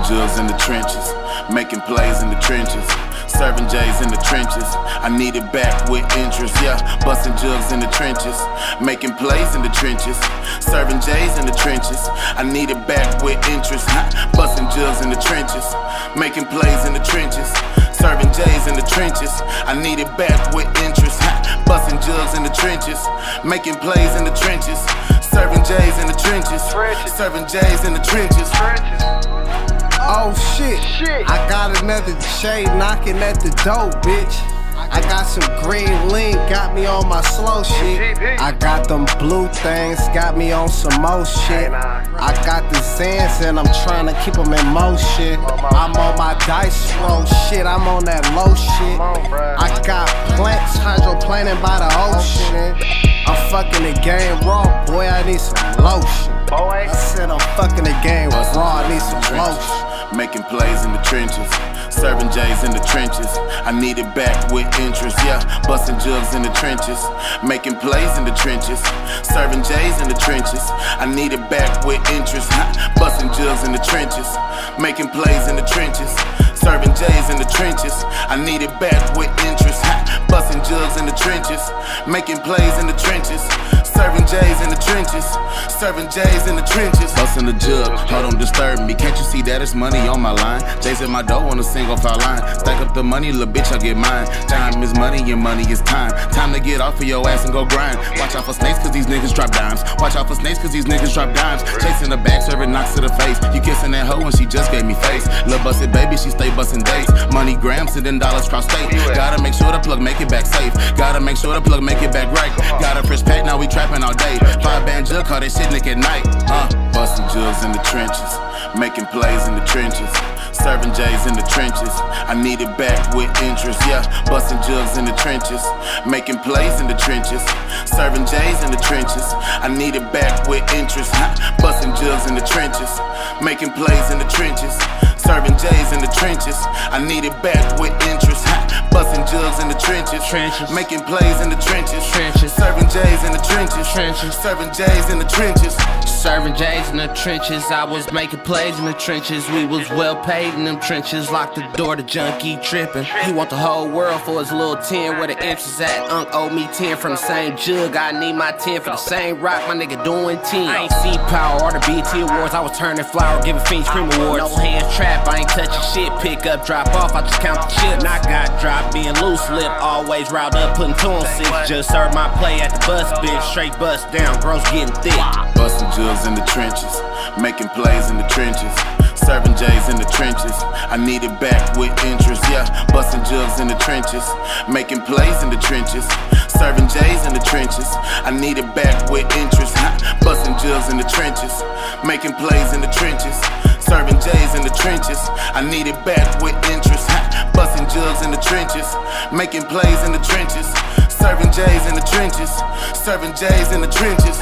jugs in the trenches, making plays in the trenches. Serving J's in the trenches, I need it back with interest, yeah. Busting jugs in the trenches, making plays in the trenches. Serving J's in the trenches, I need it back with interest. Busting jugs in the trenches, making plays in the trenches. Serving J's in the trenches, I need it back with interest. Busting jugs in the trenches, making plays in the trenches. Serving J's in the trenches, serving J's in the trenches. Oh shit, I got another shade knocking at the door, bitch. I got some green link, got me on my slow shit. I got them blue things, got me on some more shit. I got the Zans and I'm trying to keep them in motion. I'm on my dice roll shit, I'm on that low shit. I got plants, hydroplaning by the ocean. I'm fucking the game raw, boy, I need some lotion. I said I'm fucking the game raw, I need some lotion. Making plays in the trenches, serving J's in the trenches. I need it back with interest, yeah. Busting jugs in the trenches, making plays in the trenches. Serving J's in the trenches, I need it back with interest. Busting jugs in the trenches, making plays in the trenches. Serving J's in the trenches, I need it back with interest. Busting jugs in the trenches, making plays in the trenches. Serving J's in the trenches, serving J's in the trenches. Busting the jug, hold on, disturb me. Can't you see that it's money on my line? J's in my dough on a single file line. Stack up the money, little bitch, I get mine. Time is money and money is time. Time to get off of your ass and go grind. Watch out for snakes cause these niggas drop dimes. Watch out for snakes cause these niggas drop dimes. Chasing the back, serving knocks to the face. You kissing that hoe and she just gave me face. Lil' busted baby, she stay busting dates. Money grams and then dollars cross state. Gotta make sure the plug make it back safe. Gotta make sure the plug make it back right. Got a fresh pack, now we trapping all day. 5-band jug, call that shit nick at night. Busting jugs in the trenches, making plays in the trenches. Serving J's in the trenches, I need it back with interest, yeah. Busting jugs in the trenches, making plays in the trenches. Serving J's in the trenches, I need it back with interest. Busting jugs in the trenches, making plays in the trenches. Serving J's in the trenches, I need it back with interest. Busting jugs in the trenches, making plays in the trenches. Serving J's in the trenches, serving J's in the trenches. Serving J's in the trenches, I was making plays in the trenches. We was well paid in them trenches. Lock the door, the junkie tripping. He want the whole world for his little 10. Where the inches at? Unc owe me 10 from the same jug. I need my 10 for the same rock. My nigga doing 10. I ain't see power or the BT awards. I was turning flower, giving fiends cream awards. No hands trap, I ain't touching shit. Pick up, drop off, I just count the chips. And I got drop being loose lip, always riled up, putting 2 on 6. Just served my play at the bus, bitch. Straight bust down, gross getting thick. Busting jugs in the trenches, making plays in the trenches. Serving J's in the trenches, I need it back with interest, yeah. Busting jugs in the trenches, making plays in the trenches. Serving J's in the trenches, I need it back with interest. Busting jugs in the trenches, making plays in the trenches. Serving J's in the trenches, I need it back with interest. Busting jugs in the trenches, making plays in the trenches. Serving J's in the trenches, serving J's in the trenches.